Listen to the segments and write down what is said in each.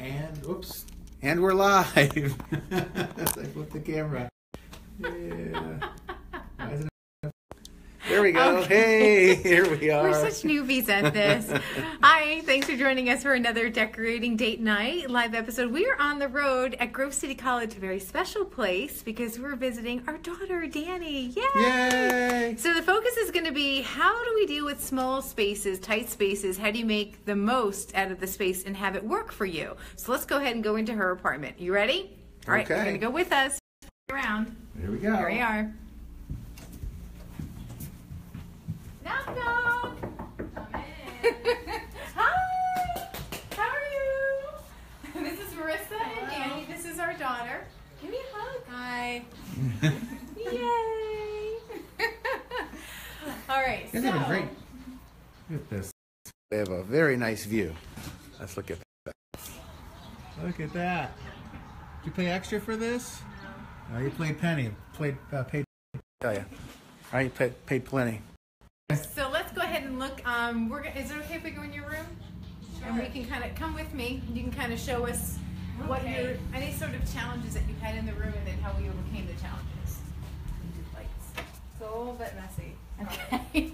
And, oops, and we're live. I flipped the camera. Yeah. There we go. Okay. Hey, here we are. We're such newbies at this. Hi, thanks for joining us for another Decorating Date Night live episode. We are on the road at Grove City College, a very special place, because we're visiting our daughter, Dani. Yay! Yay! So the focus is going to be, how do we deal with small spaces, tight spaces? How do you make the most out of the space and have it work for you? So let's go ahead and go into her apartment. You ready? All right, Okay. you're going to go with us. Around. Here we go. Here we are. Knock, knock. Come in. Hi. How are you? This is Marisa and Dani. This is our daughter. Give me a hug. Hi. Yay. All right. Isn't it great? Look at this. We have a very nice view. Let's look at that. Look at that. Did you pay extra for this? No, you played penny. Paid. Tell you. All right, you paid plenty. So let's go ahead and look. Is it okay if we go in your room? Sure. And we can kind of come with me. You can kind of show us what any sort of challenges that you had in the room, and then how we overcame the challenges. It's a little bit messy. Okay.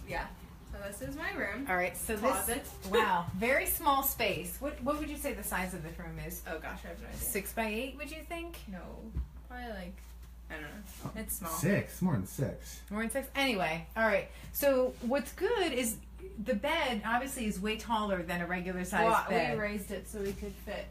Yeah. So this is my room. All right. So Closet. Wow, very small space. What would you say the size of this room is? Oh gosh, I have no idea. 6 by 8? Would you think? No, probably like, I don't know. It's small. 6, more than 6. More than 6? Anyway, all right. So what's good is the bed obviously is way taller than a regular size bed. We raised it so we could fit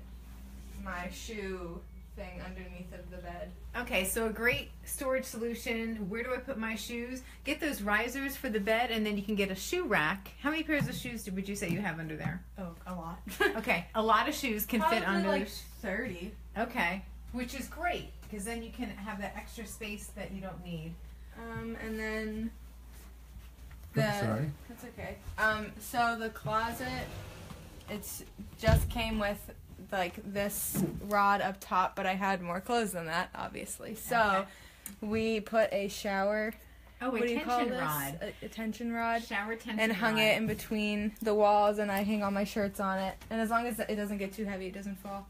my shoe thing underneath of the bed. Okay, so a great storage solution. Where do I put my shoes? Get those risers for the bed, and then you can get a shoe rack. How many pairs of shoes would you say you have under there? Oh, a lot. Okay, a lot of shoes can fit under. Like 30. Okay, which is great, because then you can have that extra space that you don't need. And then Sorry. That's okay. So the closet, it's just came with like this rod up top, but I had more clothes than that, obviously. So we put a shower. Oh, what do you call tension this? rod. A tension rod. Shower tension and hung rod. it in between the walls, and I hang all my shirts on it. And as long as it doesn't get too heavy, it doesn't fall.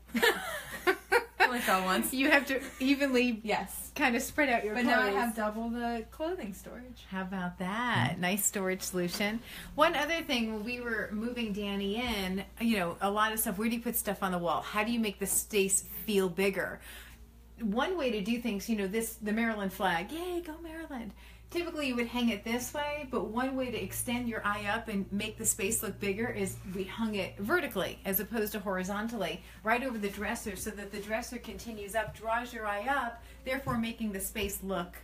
Only fell once. You have to evenly Yes. kind of spread out your But clothes. now I have double the clothing storage. How about that? Nice storage solution. One other thing, when we were moving Dani in, a lot of stuff, where do you put stuff on the wall? How do you make the space feel bigger? One way to do things, the Maryland flag, yay, go Maryland. Typically you would hang it this way, but one way to extend your eye up and make the space look bigger is we hung it vertically as opposed to horizontally, right over the dresser, so that the dresser continues up, draws your eye up, therefore making the space look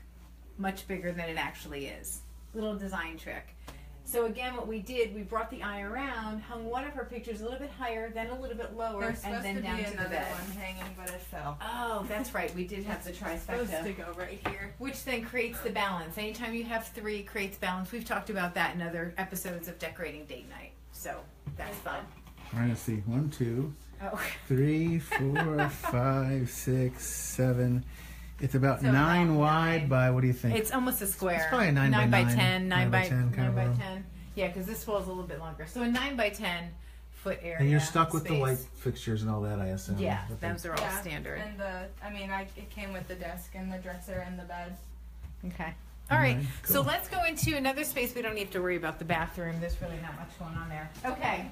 much bigger than it actually is. Little design trick. So again, what we did, we brought the eye around, hung one of her pictures a little bit higher, then a little bit lower, There's and then down to the another bed. one hanging, but it fell. Oh, that's right. We did have the Supposed to trifecta, go right here. which then creates the balance. Anytime you have 3, it creates balance. We've talked about that in other episodes of Decorating Date Night. So that's fun. All right, let's see. 1, 2, Oh, 3, 4, 5, 6, 7. It's about So 9 about wide 9. by, what do you think? it's almost a square. It's probably a 9 by 9. 10, 9 by 10, 9 by room. 10. Yeah, because this wall's a little bit longer. So a 9 by 10 foot area. And you're stuck with the space. light fixtures and all that, I assume. Yeah, With the- those are all standard. And it came with the desk and the dresser and the bed. Okay. All right. Alright, So cool. let's go into another space. We don't need to worry about the bathroom. There's really not much going on there. Okay.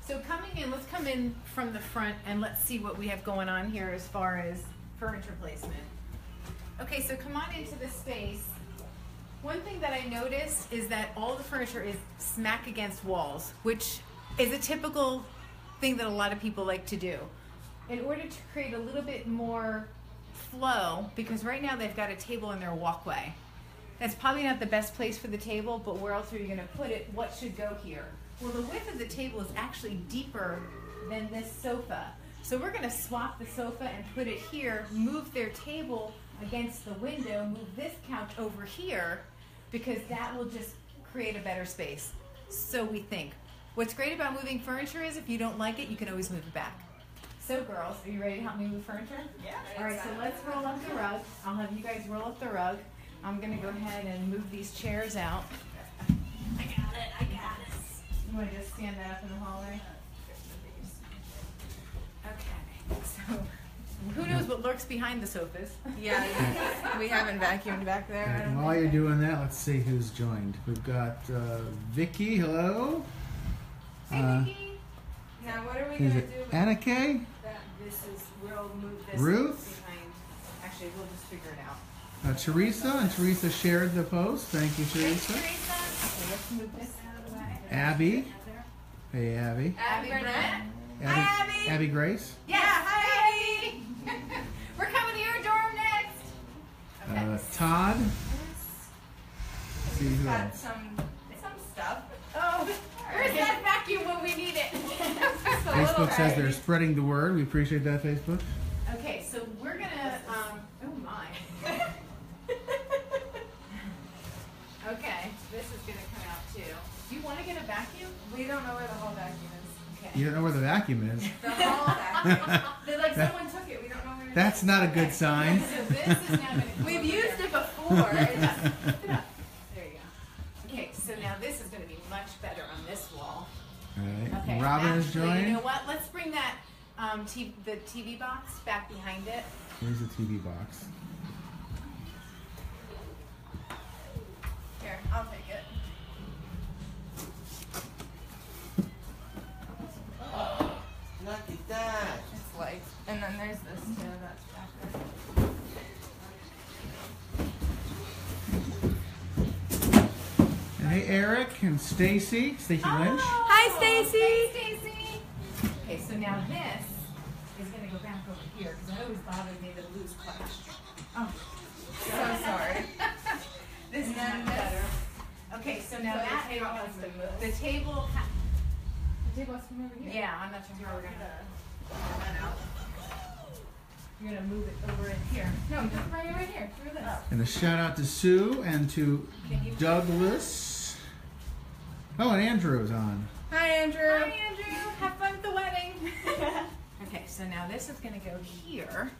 So coming in, let's come in from the front and let's see what we have going on here as far as furniture placement. Okay, so come on into this space. One thing that I noticed is that all the furniture is smack against walls, which is a typical thing that a lot of people like to do. In order to create a little bit more flow, because right now they've got a table in their walkway. That's probably not the best place for the table, but where else are you going to put it? What should go here? Well, the width of the table is actually deeper than this sofa. So we're going to swap the sofa and put it here, move their table against the window, move this couch over here, because that will just create a better space. So we think. What's great about moving furniture is if you don't like it, you can always move it back. So girls, are you ready to help me move furniture? Yeah. All right, so let's roll up the rug. I'll have you guys roll up the rug. I'm going to go ahead and move these chairs out. I got it. You want to just stand that up in the hallway? So who knows what lurks behind the sofas? Yeah, we haven't vacuumed back there. I And don't while think. you're doing that, let's see who's joined. We've got Vicky. Hello. Hey, Vicky. Now, what are we Is gonna it do? With Anna-Kay? We'll move this Ruth? behind. Actually, we'll just figure it out. Teresa, and Teresa shared the post. Thank you, Thanks, Teresa. Marisa. Okay, let's move this out of the way. Abby. Hey, Abby. Abby Burnett. Abby, Hi, Abby. Abby Grace. Yeah, hi, Abby. We're coming to your dorm next. Okay. Todd. Let's see who got else. some stuff. Oh, where's that vacuum when we need it? Facebook says they're spreading the word. We appreciate that, Facebook. Okay, so we're gonna, oh my. Okay, this is gonna come out too. Do you wanna get a vacuum? We don't know where the whole vacuum is. Okay. You don't know where the vacuum is. The whole vacuum. They're like someone took it. We don't know where it is. That's not a good sign. So this is now gonna come We've over used here. it before. It's just, Lift it up. There you go. Okay, so now this is gonna be much better on this wall. All right. Okay. Robin is actually, joined. You know what? Let's bring that the TV box back behind it. Here's the TV box. here, I'll take it. Look at that. It's light. And then there's this too. That's back there. And hey, Eric and Stacy. Stacy Lynch. Hi, Stacy. Hey, Stacy. Okay, so now this is going to go back over here because it always bothered me the loose clutch. Oh, So sorry. this is then much this- better. Okay, so now So the that table has to move. the table. The table has to come over here. Yeah, I'm not sure how we're gonna. You're gonna move it over in here. No, just right here. Through this. And a shout out to Sue and to Can you? Douglas. Oh, and Andrew is on. Hi, Andrew. Hi, Andrew. Have fun at the wedding. Okay, so now this is gonna go here.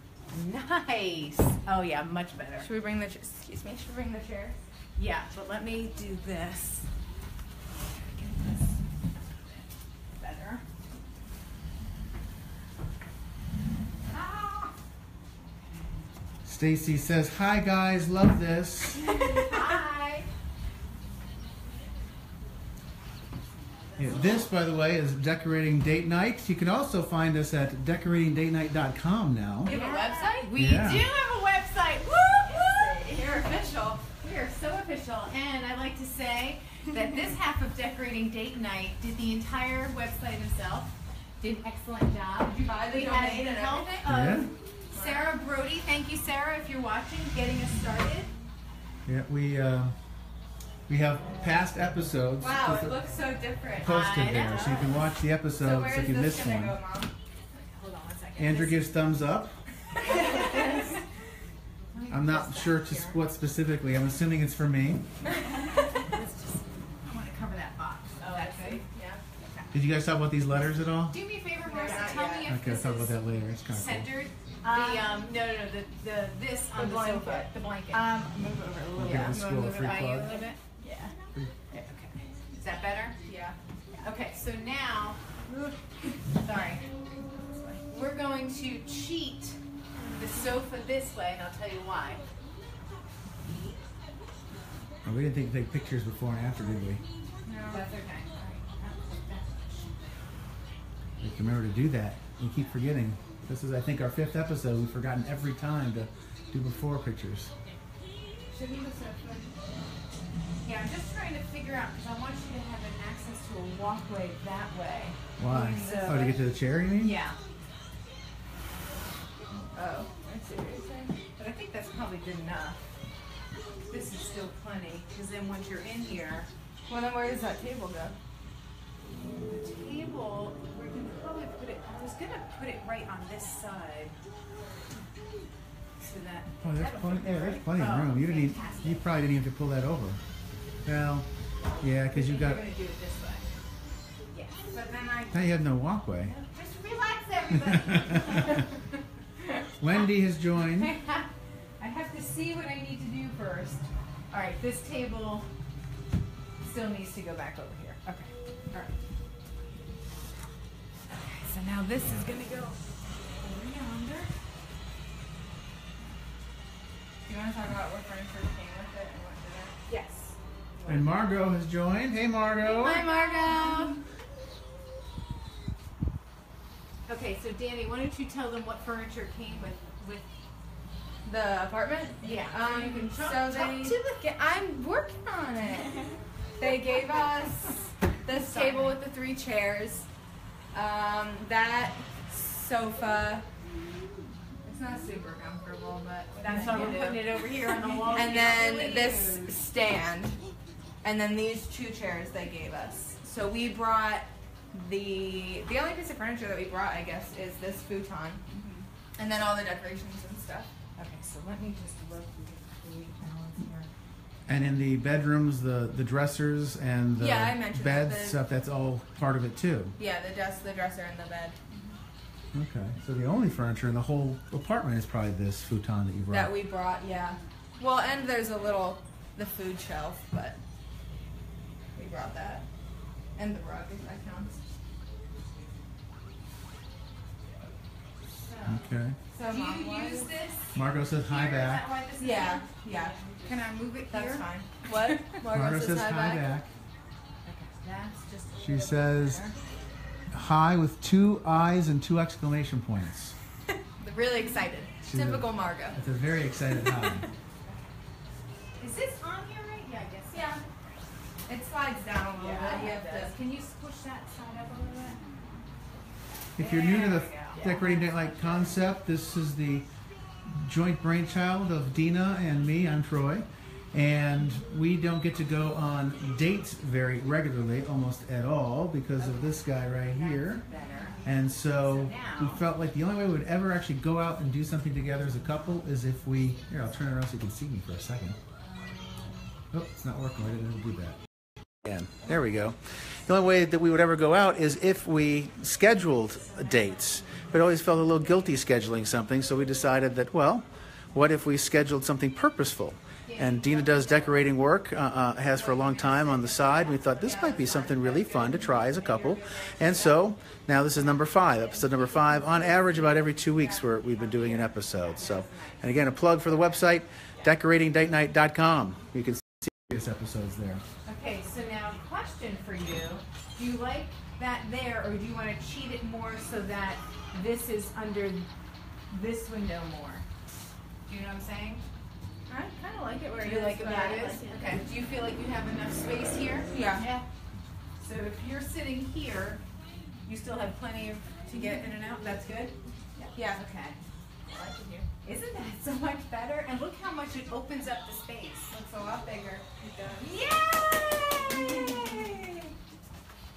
Nice. Oh yeah, much better. Should we bring the excuse me? Should we bring the chair? Yeah, but let me do this. Get this better. Ah. Stacy says, "Hi guys, love this." Hi. Yeah, this, by the way, is Decorating Date Night. You can also find us at decoratingdatenight.com now. You have a website? We Yeah. do have a website. Woo, woo. You're official. We are so official, and I like to say that this half of Decorating Date Night did the entire website himself. Did an excellent job. Did you buy the We had domain the and help everything? of Sarah Brody. Thank you, Sarah, if you're watching, getting us started. Yeah, we have past episodes Wow, it looks so different. posted I there, know. so you can watch the So episodes where's if you this missed gonna one. go, Mom? Hold on one second. Andrew This- gives thumbs up. let me I'm not press sure that to here. what specifically. I'm assuming it's for me. Let's just, I want to cover that box. Oh, That's I see. it. Yeah. Did you guys talk about these letters at all? Do me a favor, No, Marisa. not Tell yet. me if Okay, I'll this talk about is that later. It's kind of cool. centered. The this on The the, blanket. sofa. The blanket. Move over a little Okay, bit. the You school wanna move it free by you a plug. little bit? Yeah. Yeah, okay. Is that better? Yeah. Okay, so now, sorry, we're going to cheat the sofa this way, and I'll tell you why. Oh, we didn't take pictures before and after, did we? No. That's okay. We can remember to do that. We keep forgetting. This is, I think, our 5th episode. We've forgotten every time to do before pictures. Should we just have Yeah, I'm just trying to figure out, because I want you to have an access to a walkway that way. Why? So- Oh, to get to the chair, you mean? Yeah, Oh, I see what you're saying. but I think that's probably good enough. This is still plenty, because then once you're in here, Well, then where does that table go? the table, we can probably put it, I was gonna put it right on this side. So that. Oh, there's that'll plenty. fit Yeah, there's right- plenty of oh, room. You didn't. fantastic. You probably didn't even have to pull that over. Well, yeah, because you You're got. gonna do it this way. Yeah. But then I. Now you have no walkway. Just relax, everybody. Wendy has joined. I have to see what I need to do first. All right, this table still needs to go back over here. Okay. All right. Okay, so now this is gonna go. Hold furniture came with it and what didn't. Yes. And Margot has joined. Hey, Margot. Hi, Margo. Okay, so Danny, why don't you tell them what furniture came with The apartment? Yeah. So You can talk they. to the I'm working on it. They gave us this table with the 3 chairs. That sofa. It's not super comfortable, but That's why we're putting it over here on the wall. And then this stand, and then these 2 chairs they gave us. So we brought the only piece of furniture that we brought, I guess, is this futon, and then all the decorations and stuff. Okay, so let me just look through the balance here. And in the bedrooms, the dressers and the Yeah, I mentioned bed that. stuff, that's all part of it too. Yeah, the desk, the dresser, and the bed Okay. So the only furniture in the whole apartment is probably this futon that you brought. that we brought. Yeah. Well, and there's the food shelf, but we brought that, and the rug if that counts. Okay. So Do Mom, you why use is- this? Margot says hi Here? Is that back. why this is Yeah, here? yeah, Can I move it that's here? fine. What? Margot says hi back. Okay, that's just a She little says better. hi with 2 eyes and 2 exclamation points. Really excited. She's Typical Margo. It's a very excited hi. Is this on here right? Yeah, I guess. So. Yeah. It slides down a little bit. You have to. Can you push that side up a little bit? If you're new to the There we go. decorating date night concept, this is the joint brainchild of Dina and me. I'm Troy. And we don't get to go on dates very regularly, almost at all, because of this guy right here. Better. And so now- we felt like the only way we would ever actually go out and do something together as a couple is if we... Here, I'll turn it around so you can see me for a second. Oh, it's not working. I didn't do that. Again. There we go. The only way that we would ever go out is if we scheduled dates. But always felt a little guilty scheduling something, so we decided that, well, what if we scheduled something purposeful? And Dina does decorating work, has for a long time on the side. We thought this might be something really fun to try as a couple. And so now this is number 5, episode number 5. On average, about every 2 weeks we've been doing an episode. So, and again, a plug for the website, decoratingdatenight.com. You can see previous episodes there. Okay, so now question for you. Do you like that there, or do you want to cheat it more so that this is under this window more? Do you know what I'm saying? I kind of like it where Do it you is. like it but where I it is? like it. Okay. Do you feel like you have enough space here? Yeah. So if you're sitting here, you still have plenty of to get in and out. That's good. Yeah. Okay. I like it here. Isn't that so much better? And look how much it opens up the space. Looks a lot bigger. It does. Yay!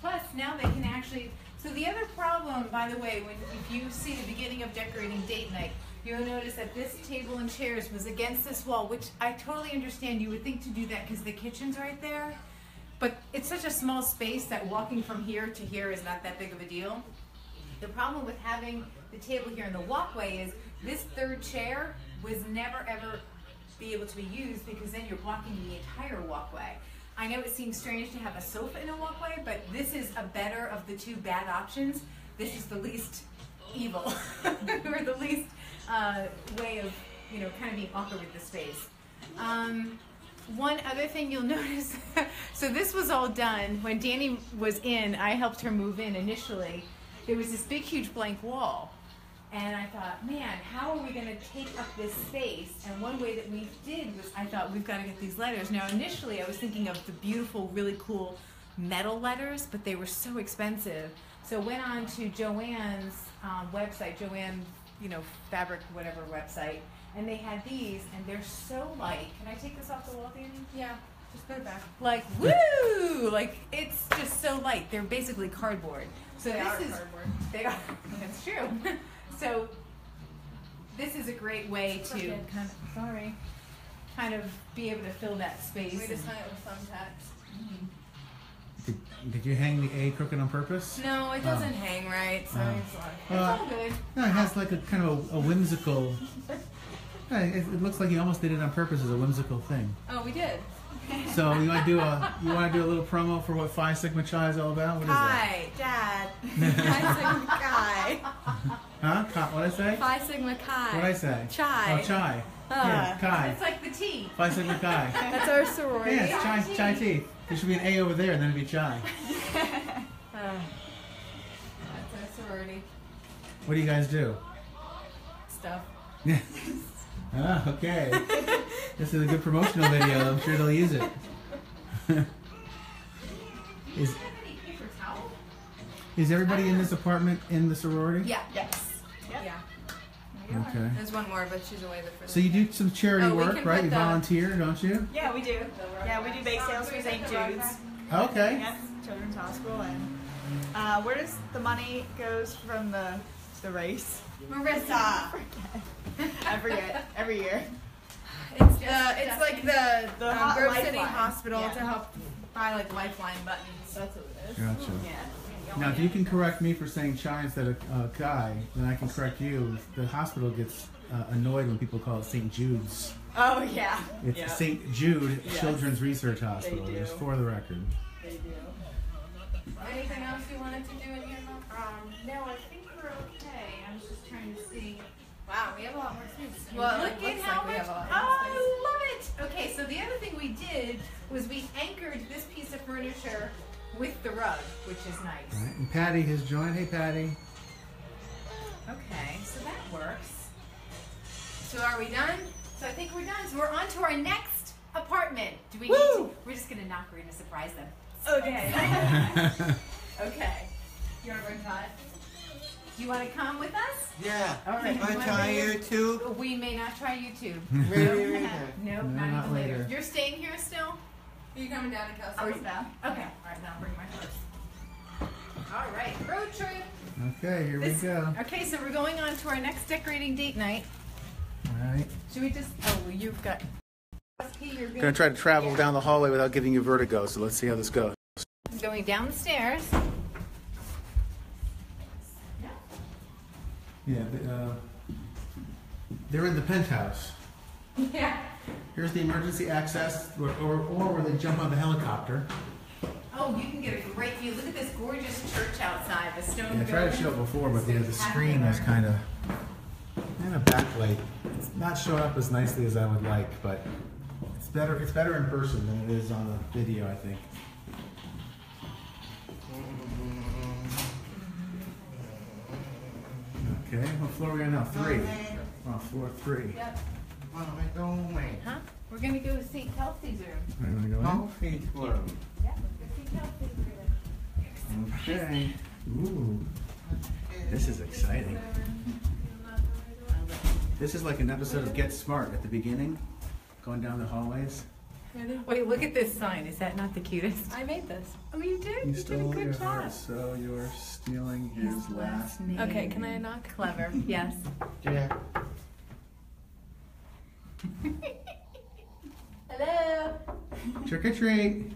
Plus, now they can actually. So the other problem, by the way, if you see the beginning of decorating date night, you'll notice that this table and chairs was against this wall, which I totally understand. You would think to do that because the kitchen's right there, but it's such a small space that walking from here to here is not that big of a deal. The problem with having the table here in the walkway is this 3rd chair was never ever be able to be used because then you're blocking the entire walkway. I know it seems strange to have a sofa in a walkway, but this is a better of the 2 bad options. This is the least evil, or the least way of, kind of being awkward with the space. One other thing you'll notice, so this was all done when Dani was in. I helped her move in initially. There was this big, huge blank wall. And I thought, man, how are we going to take up this space? And one way that we did was I thought, we've got to get these letters. Now, initially, I was thinking of the beautiful, really cool metal letters, but they were so expensive. So I went on to Joanne's website, Joanne, fabric, whatever website, and they had these, and they're so light. Can I take this off the wall, Dani? Yeah. Just put it back. Like, woo! Like, it's just so light. They're basically cardboard. So They this are is cardboard. They are. That's true. So this is a great way to Okay. kind of be able to fill that space. We just and- hung it with thumbtacks. Did you hang the A crooked on purpose? No, it doesn't hang right, so Oh. it's like. It's all good. No, it has like a kind of a whimsical... It looks like you almost did it on purpose as a whimsical thing. Oh, we did. So you want to do a little promo for what Phi Sigma Chi is all about? What is that? Hi, Dad. Phi Sigma Chi. Huh? What did I say? Phi Sigma Chi. What did I say? Chi. Oh, Chi. Yeah, Chi. It's like the tea. Phi Sigma Chi. That's our sorority. Yeah, it's Chai tea. There should be an A over there, and then it'd be Chai. That's our sorority. What do you guys do? Stuff. Ah, okay. This is a good promotional video. I'm sure they'll use it. Is everybody in this apartment in the sorority? Yeah. Yes. Yeah. Okay. There's one more, but she's away for So you do some charity Oh, we work, can right? put You the- volunteer, don't you? Yeah, we do. Yeah, we do bake sales for St. Jude's. Okay. Yes, Children's Hospital. And where does the money goes from the race? Marisa. I forget every year. It's like the Grove City Lifeline. Hospital Yeah. to help buy like lifeline buttons. That's what it is. Gotcha. Yeah. Now, if you can correct me for saying Chai instead of Kai, then I can correct you. The hospital gets annoyed when people call it St. Jude's. Oh yeah. It's Yep. St. Jude Yes. Children's Research Hospital. do. Just for the record. They do. Anything else you wanted to do in here, Mom? No, I think we're okay. I was just trying to see. Wow, we have a lot more space. Well, it look at looks how like we much. have a lot Oh, more I love it. Okay, so the other thing we did was we anchored this piece of furniture with the rug, which is nice. Right. And Patty has joined. Hey, Patty. Okay, so that works. So are we done? So I think we're done. So we're on to our next apartment. Do we need to? We're just gonna knock. We're gonna surprise them. Okay. Okay. You want to bring Todd? Do you want to come with us? Yeah. All right. Want to try you too? We may not try YouTube. Really? Nope, No, not not even later. later. You're staying here still? Are you coming down to Kelsey? Okay. All right, now I'll bring my purse. All right. Road trip. Okay, here we go. Okay, so we're going on to our next decorating date night. All right. Should we just? Oh, well, you've got. You're Gonna try to travel down the hallway without giving you vertigo. So let's see how this goes. going down the stairs. Yeah, they're in the penthouse. Yeah. Here's the emergency access, or where they jump on the helicopter. Oh, you can get a great view. Look at this gorgeous church outside, the stone Yeah, I tried to show it before, but the screen was kind of backlight. It's not showing up as nicely as I would like, but it's better in person than it is on the video, I think. Okay, what floor are we on now? 3. We're on floor 3. Yep. What am I doing? Huh? We're gonna go to St. Kelsey's room. All right, wanna go in? Coffee room. Yeah, let's go see Kelsey's room. Okay. Ooh, this is exciting. This is like an episode of Get Smart at the beginning, going down the hallways. Wait, look at this sign. Is that not the cutest? I made this. Oh, you did? You You did a stole your good heart, job. so you're stealing his last name. Okay, can I knock? Clever. Yes. Yeah. Hello. Trick or treat.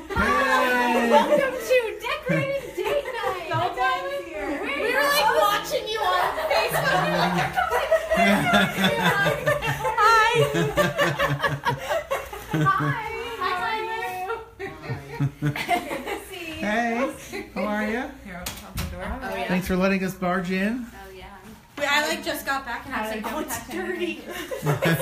Welcome to decorating date night. Someone's here. We were like watching you on Facebook. Hi. Hey, how are you? Here, I'll open the door. Oh, yeah. Thanks for letting us barge in. Oh yeah. Wait, I like just got back and I was like, oh, it's dirty. It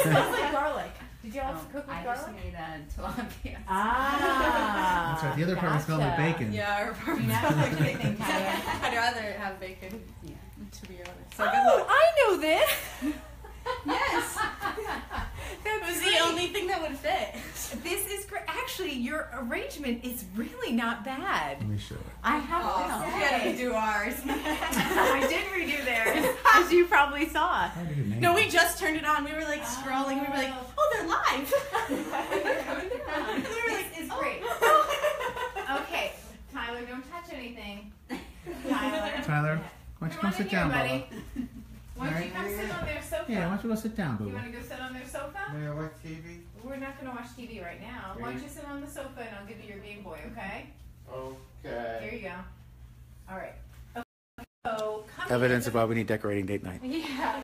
smells like garlic. Did you all cook with I garlic? just made tilapia. Ah. That's right. The other part smells like bacon. Yeah, our Do you not cook anything, Tyler? I'd rather have bacon. Yeah. To be honest. So good Oh, luck. I know this. Yes. That's It was great. the only thing that would fit. This is great. Actually, your arrangement is really not bad. Let me show it. I have Oh, to we had to say. do ours. I did redo theirs, as you probably saw. How do you name No, it? we just turned it on. We were like scrolling. We were like, oh, they're live. And we were like, This is great. Okay, Tyler, don't touch anything. Tyler, why don't you come sit down, buddy? Bubba? Why don't you come sit on their sofa? Yeah, why don't you go sit down, You Bubba? want to go sit on their sofa? May I watch TV? We're not going to watch TV right now. Why don't you sit on the sofa and I'll give you your Game Boy, okay? Here Okay. you go. All right. Okay, so come Evidence in. of why we need decorating date night. Yeah.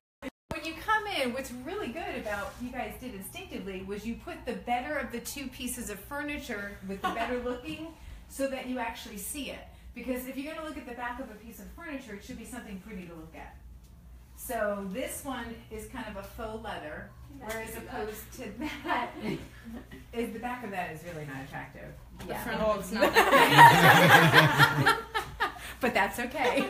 When you come in, what's really good about you guys did instinctively was you put the better of the two pieces of furniture with the better looking so that you actually see it. Because if you're going to look at the back of a piece of furniture, it should be something pretty to look at. So this one is kind of a faux leather, whereas opposed to that, the back of that is really not attractive. The Yeah. front it's not that But that's okay.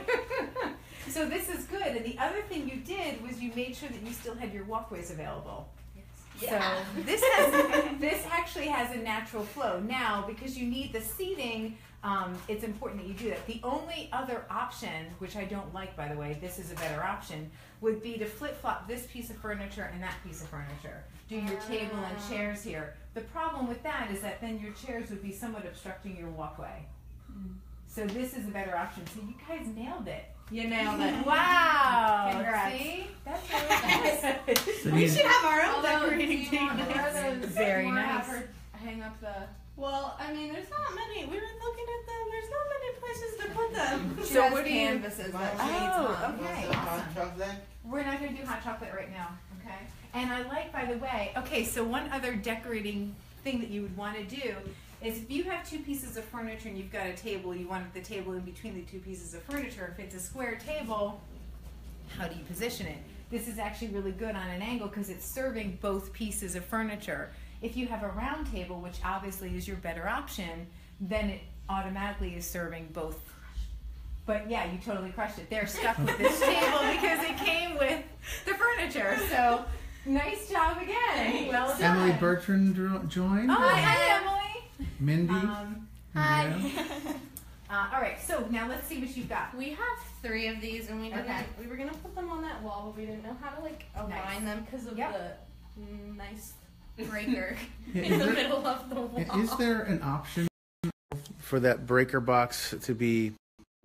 So this is good. And the other thing you did was you made sure that you still had your walkways available. Yeah. So this actually has a natural flow. Now, because you need the seating, it's important that you do that. The only other option, which I don't like, by the way, this is a better option, would be to flip-flop this piece of furniture and that piece of furniture. Do your table and chairs here. The problem with that is that then your chairs would be somewhat obstructing your walkway. So this is a better option. So you guys nailed it. You nailed it. Wow. Congrats. See? That's really nice. We should have our own Although, decorating do you want table. her to Very more nice. have her hang up the... Well, I mean, there's not many. We were looking at them. There's not many places to put them. She So has what do you- canvases that she needs Oh, hung. okay. What's the hot Awesome. chocolate? We're not going to do hot chocolate right now, okay? And I like, by the way, okay, so one other decorating thing that you would want to do is if you have two pieces of furniture and you've got a table, you want the table in between the two pieces of furniture. If it's a square table, how do you position it? This is actually really good on an angle because it's serving both pieces of furniture. If you have a round table, which obviously is your better option, then it automatically is serving both. But yeah, you totally crushed it. They're stuck with this table because it came with the furniture. So nice job again. Well done. Emily Bertrand joined. Oh, hi, Emily. Mindy. Hi. All right, so now let's see what you've got. We have 3 of these, and we didn't. Okay. We were gonna put them on that wall, but we didn't know how to align Nice. them because of Yep. the nice breaker Yeah, in the middle of the wall. Is there an option for that breaker box to be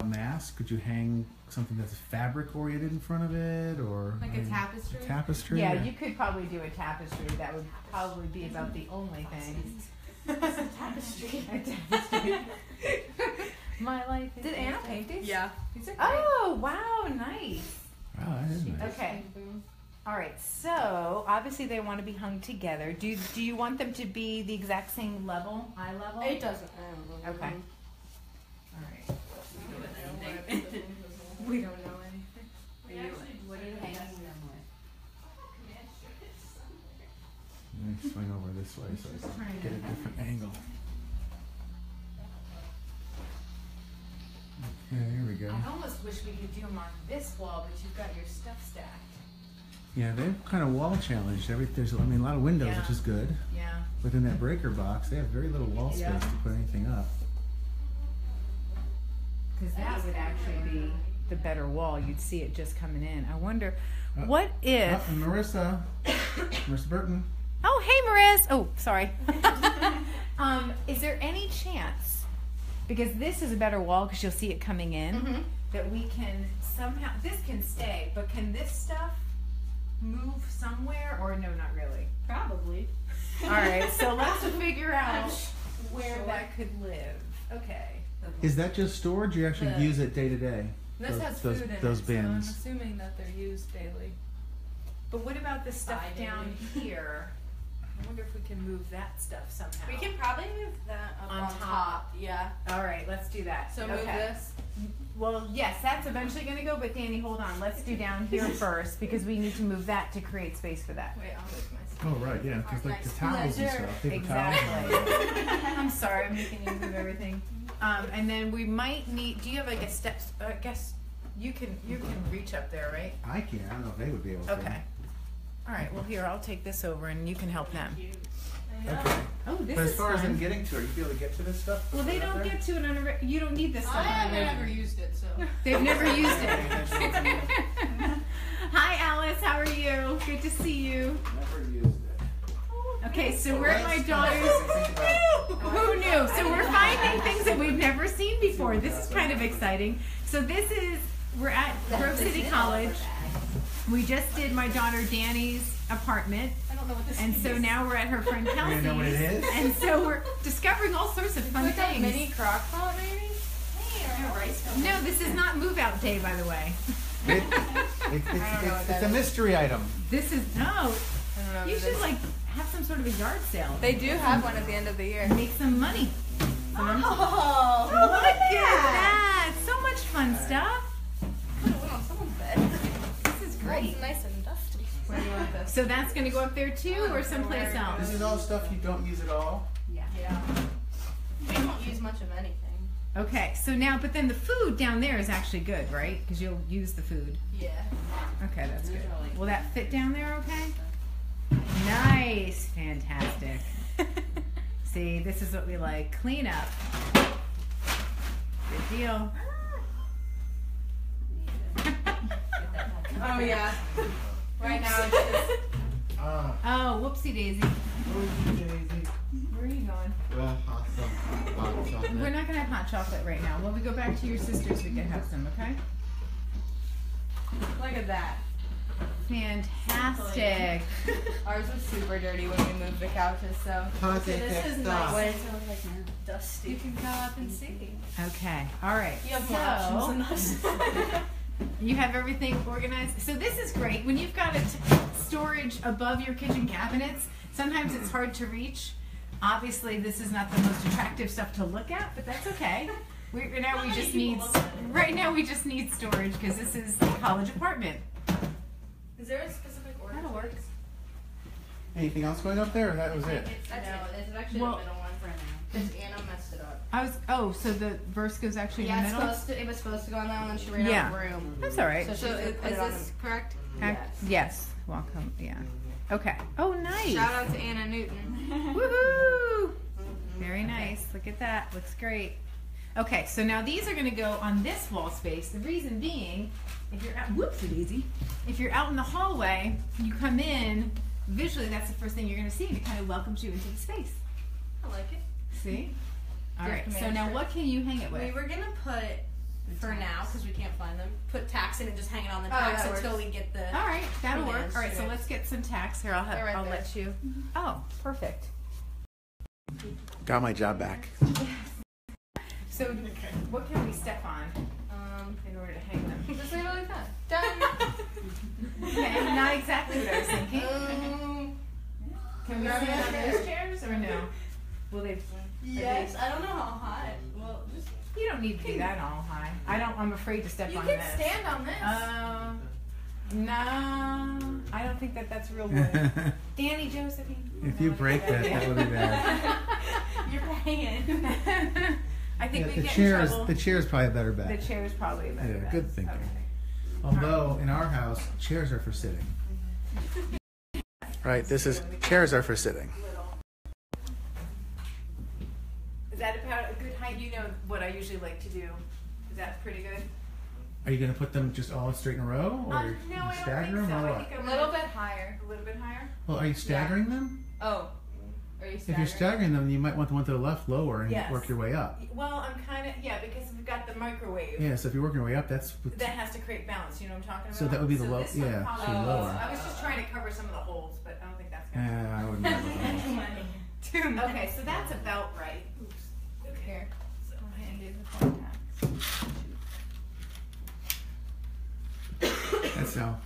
a mask? Could you hang something that's fabric oriented in front of it, or Like a tapestry? Tapestry. Yeah, you could probably do a tapestry. That would probably be about the only thing. Tapestry. A tapestry. My life is Did Anna paint these? Yeah. These are great. Oh, wow, nice. Wow, that is nice. Okay. All right, so obviously they want to be hung together. Do you want them to be the exact same level, eye level? It doesn't. I don't know. Okay. All right. We don't know anything. What are you hanging them Let me swing over this way so I can get a different angle. Okay, here we go. with? I almost wish we could do them on this wall, but you've got your stuff stacked. Yeah, they're kind of wall challenged. There's, a lot of windows, Yeah. which is good. Yeah. But in that breaker box, they have very little wall space Yeah. to put anything up. Because that would actually be the better wall. You'd see it just coming in. I wonder, what if... And Marisa Burton. Oh, hey, Marissa. Oh, sorry. Is there any chance, because this is a better wall because you'll see it coming in, that we can somehow, this can stay, but can this stuff move somewhere, or no, not really? Probably. All right, so let's figure out where Sure. that could live. Okay. Is that just storage? You actually The- use it day to day? This has those, food in those it, bins. so I'm assuming that they're used daily. But what about the stuff Bi-daily. down here? I wonder if we can move that stuff somehow. We can probably move that up On on, top. top. Yeah. All right, let's do that. So move Okay. this. Well, yes, that's eventually going to go, but Dani, hold on. Let's do down here first because we need to move that to create space for that. Wait, I'll move my Oh, right, yeah, because like the Nice towels and pleasure. stuff. Paper towels. Exactly. I'm sorry, I'm making you move everything. And then we might need. Do you have like a step? I guess you can reach up there, right? I can't. I don't know if they would be able to. Okay. All right. Well, here I'll take this over, and you can help them. Okay. Oh, this But as is far as fun. them getting to it, you be able to get to this stuff? Well, they don't get to it on a. You don't need this stuff. I on a haven't regular- ever used it, so. They've never used it. Hi, Alice. How are you? Good to see you. Never used it. Okay, so we're at my daughter's. Who knew? So we're finding things that we've never seen before. This is kind of exciting. So we're at Grove City College. We just did my daughter Dani's apartment. I don't know what this And is. so now we're at her friend Kelsey's. know what it is? And so we're discovering all sorts of fun Like a things. mini crock pot, maybe? No, this is not move out day, by the way. It's a mystery item. This is, no. I don't know. You what it should is. like have some sort of a yard sale. They do have one at the end of the year. Make some money. Oh, Look at that. So that's going to go up there too, or someplace This else? is all stuff you don't use at all. Yeah. We don't use much of anything. Okay, so now, but then the food down there is actually good, right? Because you'll use the food. Yeah. Okay, that's good. Will that fit down there okay? Nice. Fantastic. See, this is what we like. Clean up. Good deal. Oh yeah. Right now it's just Oh, whoopsie daisy. Daisy. Where are you going? Well, awesome. Hot chocolate. We're not going to have hot chocolate right now. When we go back to your sister's, we can have some, okay? look at that. Fantastic. Ours was super dirty when we moved the couches, so How's it this is fixed nice. up? What does it look like now? Dusty. You can go up and see. Okay, all right. You have more options than us. You have everything organized. So this is great. When you've got storage above your kitchen cabinets, sometimes it's hard to reach. Obviously, this is not the most attractive stuff to look at, but that's okay. Right now we just need storage because this is a college apartment. Is there a specific order? That'll work. Anything else going up there, or that was it? No, it's actually Well- the middle one for now. Because Anna messed it up. So the verse goes actually in Yeah, the middle? it was supposed to go on that one, and she ran Yeah. out of room. That's all right. So is this correct? Yes. Welcome. Yeah. Okay. Oh, nice. Shout out to Anna Newton. Woohoo! Very nice. Look at that. Looks great. Okay, so now these are going to go on this wall space. The reason being, if you're out, whoopsie daisy, if you're out in the hallway, you come in, visually that's the first thing you're going to see, and it kind of welcomes you into the space. I like it. See? All Do you right, have to so manage now it? what can you hang it We with? were gonna put, for now, because we can't find them, put tacks in and just hang it on the Oh, tacks that until works. we get the. All right, that'll Yeah, work. All right, so sure. let's get some tacks here. They're right I'll there. let you. Oh, perfect. Got my job back. So what can we step on in order to hang them? Just leave it like that. Done. Okay, not exactly what I was thinking. Can we Grab sit it on there. those chairs or no? Will they? Yes, I don't know how high. Well, just You don't need to be that all high. I'm afraid to step you on can this. stand on this. No, I don't think that's real wood. Danny, Josephine. If you break that would be bad. You're paying. I think we the get chair in is trouble. the chair is probably a better The bet. chair is probably a better Yeah, bet. good thinking. Okay. Although in our house, chairs are for sitting. Right. Chairs are for sitting. Is that about a good height? You know what I usually like to do. Is that pretty good? Are you going to put them just all straight in a row, or No, I don't think stagger so. them, or I what? think A little bit higher. A little bit higher. Well, are you staggering them? Oh. Are you If you're staggering them, you might want the one to the left lower and Yes. work your way up. Well, I'm kind of because we've got the microwave. Yeah. So if you're working your way up, that's That has to create balance. You know what I'm talking about? So that would be the low- this one yeah, probably so goes- lower. I was just trying to cover some of the holes, but I don't think that's gonna. I wouldn't. know. Too much. Okay, so that's about right. Oops. Okay. Here. So Go ahead and do the contact. That's how.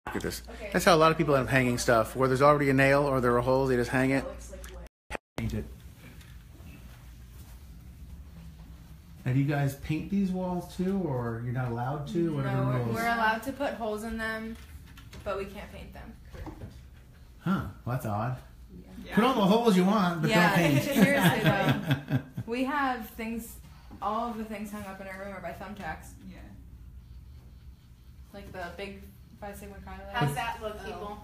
Look at this. Okay. That's how a lot of people end up hanging stuff. Where there's already a nail or there are holes, they just hang it. Paint it. Now, do you guys paint these walls too, or you're not allowed to? What are the No, rules? we're allowed to put holes in them, but we can't paint them. Huh? Well, that's odd. Put all the holes you want, but Yeah, don't paint. seriously though. We have things, all of the things hung up in our room are by thumbtacks. Yeah. Like the big Phi Sigma Chi. How's that look, people?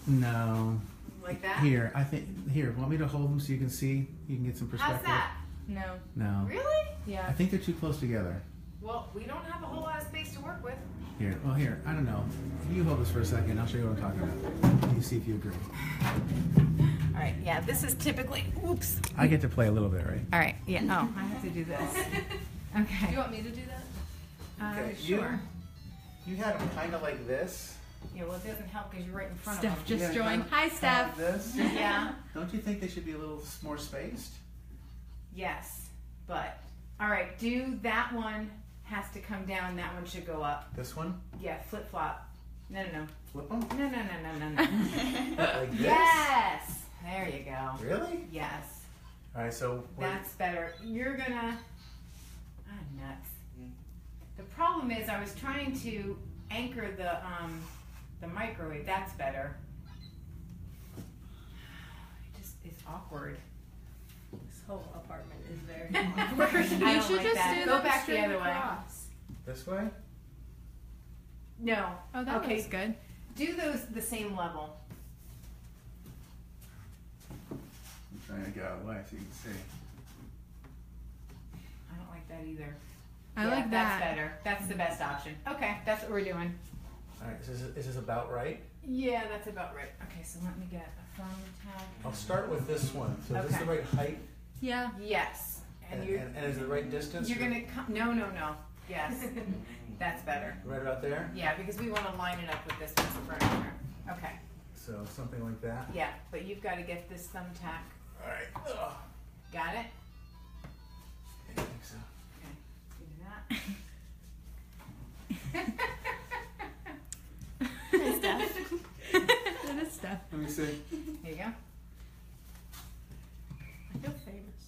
No. Like that? Here, I think. Here, want me to hold them so you can see? You can get some perspective. How's that? No. No. Really? I Yeah. think they're too close together. Well, we don't have a whole lot of space to work with. Here. Well, here. I don't know. You hold this for a second. I'll show you what I'm talking about. You see if you agree. All right. Yeah. This is typically. Oops. I get to play a little bit, right? All right. Yeah. Oh, I have to do this. Do Okay. you want me to do that? Okay, Sure. You had them kind of like this. Yeah. Well, it doesn't help because you're right in front Steph of just Yeah, joined. kind of- Hi, kind of Steph. This. them. Yeah. Don't you think they should be a little more spaced? Yes. But all right. Do that one has to come down. That one should go up. This one? Yeah. Flip flop. No. No. Flip them? No. No. No. No. No. No. Like this? Yes. There you go. Really? Yes. All right. So That's better. You're gonna. I'm nuts. The problem is, I was trying to anchor the the microwave. That's better. It's awkward. This whole apartment is very awkward. I You don't should like just that. do Go them back the straight other way. across. This way? No. Oh, that Okay. looks good. Do those the same level. I'm trying to get out of the way so you can see. I don't like that either. I Yeah, like that's that. better. That's the best option. Okay, that's what we're doing. All right, is this about right? Yeah, that's about right. Okay, so let me get a phone tag. I'll start with this one. So is this Okay. the right height? Yeah. Yes. And, you're and is it the right distance? you're gonna come. No. Yes, that's better. Right about there? Yeah, because we want to line it up with this piece of furniture. Okay. So something like that? Yeah, but you've got to get this thumbtack. All right. Ugh. Got it? I think so. Okay. Do that. Nice stuff. That is stuff. Let me see. Here you go. I feel famous.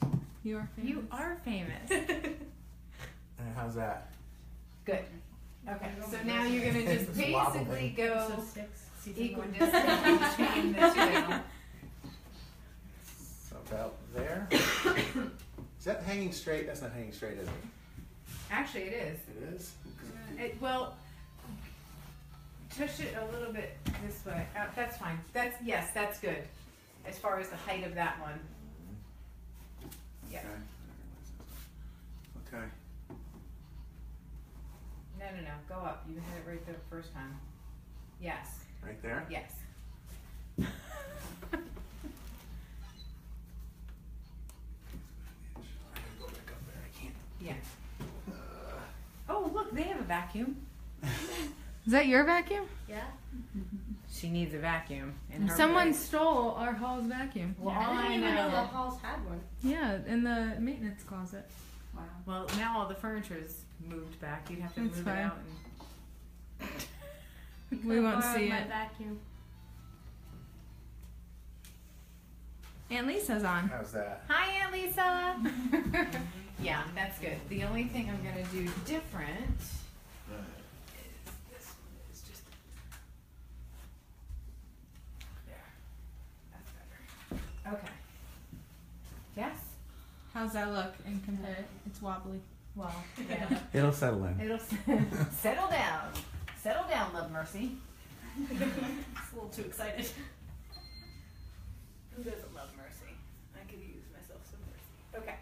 You are famous. You are famous. And how's that? Good. Okay, so now you're gonna just It's wobbling. basically go So 6, season 1. equidistant between the two. So about there. Is that hanging straight? That's not hanging straight, is it? Actually, it is. It is? Well, tush it a little bit this way. That's fine. Yes, that's good. As far as the height of that one. Yeah. Okay. No. Go up. You had it right the first time. Yes. Right there? Yes. I gotta go back up there. I can't. Yeah. Oh, look, they have a vacuum. Is that your vacuum? Yeah? She needs a vacuum. In her Someone place. stole our hall's vacuum. Well, I didn't even know the know. halls had one. Yeah, in the maintenance closet. Wow. Well, now all the furniture's moved back. You'd have to That's move fine. it out. We won't Borrowed see my it. vacuum. Aunt Lisa's on. How's that? Hi, Aunt Lisa. Yeah, that's good. The only thing I'm gonna do different is this one is just there. That's better. Okay. Yes. How's that look in compare? It's wobbly. Well, yeah. It'll settle in. It'll settle down. Settle down, Love Mercy. It's a little too excited. Who doesn't love mercy? I could use myself some mercy. Okay.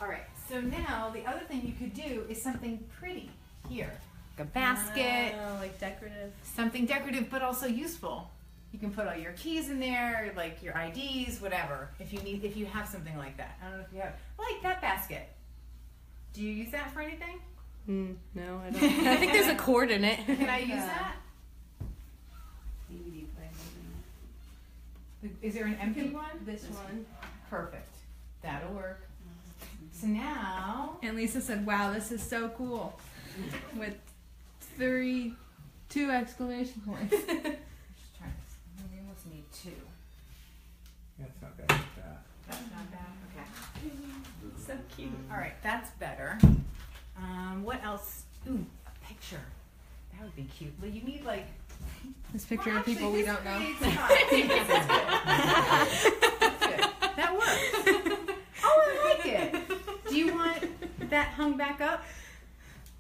All right. So now the other thing you could do is something pretty here. Like a basket, Oh, like decorative. something decorative but also useful. You can put all your keys in there, like your IDs, whatever. If you have something like that. I don't know if you have. Like that basket. Do you use that for anything? No, I don't. I think there's a cord in it. Can I use that? DVD player. Is there an empty one? This one. Perfect. That'll work. So now, Aunt Lisa said, "Wow, this is so cool," with 2 exclamation points. just try this. We almost need 2. Yeah, it's not bad like that. That's not bad. Okay. So cute. All right, that's better. What else? Ooh, a picture. That would be cute. Well, you need like. This picture Well, of people actually, we this don't know. creates time. That's good. That works. Oh, I like it. Do you want that hung back up?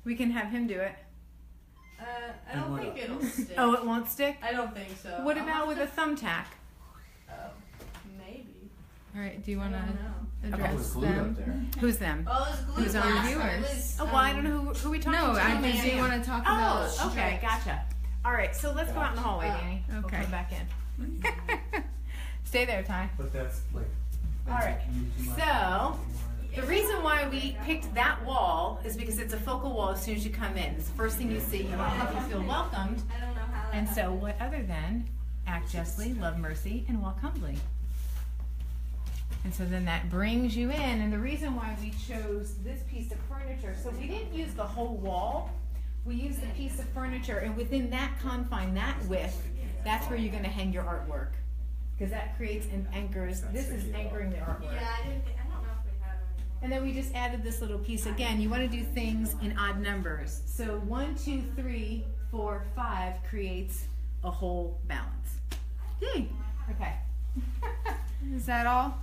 We can have him do it. I And don't what think up? it'll stick. Oh, it won't stick? I don't think so. What I'll about have with a thumbtack? Oh, maybe. All right, do you I want don't know. to It address was glued up them? there. Who's them? Oh, it's glued Who's our last time. viewers? It was, Oh, well, I don't know who we talking No, to. I mean, just yeah. want to talk about. Oh, okay, gotcha. All right, so let's go out in the hallway, Oh, Danny. We'll okay. come back in. Stay there, Ty. But that's like. All right. So, the reason why we picked that wall is because it's a focal wall as soon as you come in. It's the first thing you see. You want people to feel welcomed. I don't know how that And so, what other than act justly, love mercy, and walk humbly? And so then that brings you in. And the reason why we chose this piece of furniture, so we didn't use the whole wall. We used a piece of furniture, and within that confine, that width, that's where you're going to hang your artwork. Because that creates and anchors. This is anchoring the artwork. Yeah, I don't know if we have any. And then we just added this little piece. Again, you want to do things in odd numbers. So 1, 2, 3, 4, 5 creates a whole balance. Yay. Okay. Is that all?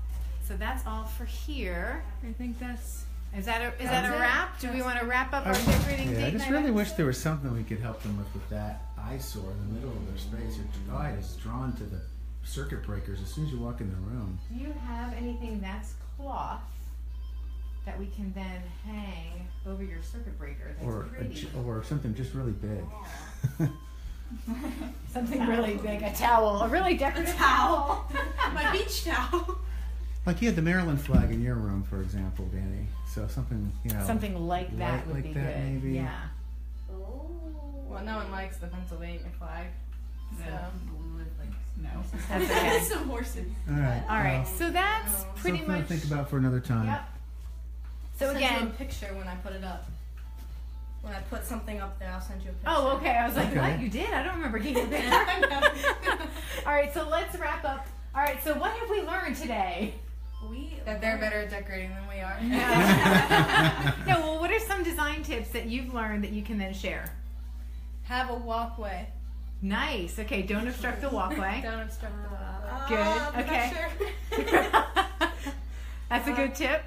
So that's all for here. I think that's. Is that a That's it. wrap? Do we want to wrap up our I- decorating Yeah, I date just night really episode? wish there was something we could help them with that eyesore in the middle of their space. Your eye is drawn to the circuit breakers as soon as you walk in the room. Do you have anything that's cloth that we can then hang over your circuit breaker? That's Or pretty. or something just really big. Something really big, a towel, a really decorative towel. My beach towel. Like you had the Maryland flag in your room, for example, Dani. So something, you know. Something like that light would like be that, good. maybe. Yeah. Well, no one likes the Pennsylvania flag. So. No. That's okay. Some horses. All right. All right. So that's pretty Something much. to think about for another time. Yep. So I'll send you again. a picture when I put it up. When I put something up there, I'll send you a picture. Oh, okay. I was like, Okay. what? You did? I don't remember getting a picture. All right. So let's wrap up. All right. So what have we learned today? That they're better at decorating than we are. No. Well, what are some design tips that you've learned that you can then share? Have a walkway. Nice. Okay. Don't obstruct the walkway. Don't obstruct the walkway. Good. Okay. Pressure. That's a good tip.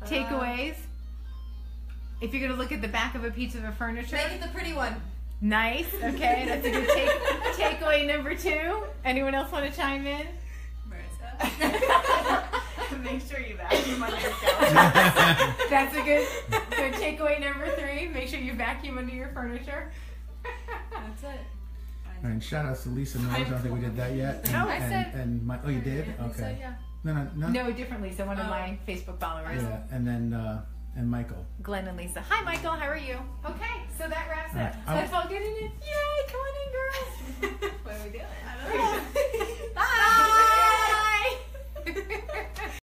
Takeaways. If you're gonna look at the back of a piece of furniture. Make it the pretty one. Nice. Okay, that's a good takeaway number 2. Anyone else want to chime in? Marisa. Make sure you vacuum under your couch. That's a good takeaway number 3. Make sure you vacuum under your furniture. That's it. All right, shout outs to Lisa Mills. I don't think we did that yet. No, I said- Oh, you did? Okay. So, yeah. No. No, differently. So one of my Facebook followers, Yeah, and then and Michael. Glenn and Lisa. Hi, Michael. How are you? Okay, so that wraps All up. right, So that's all good in it.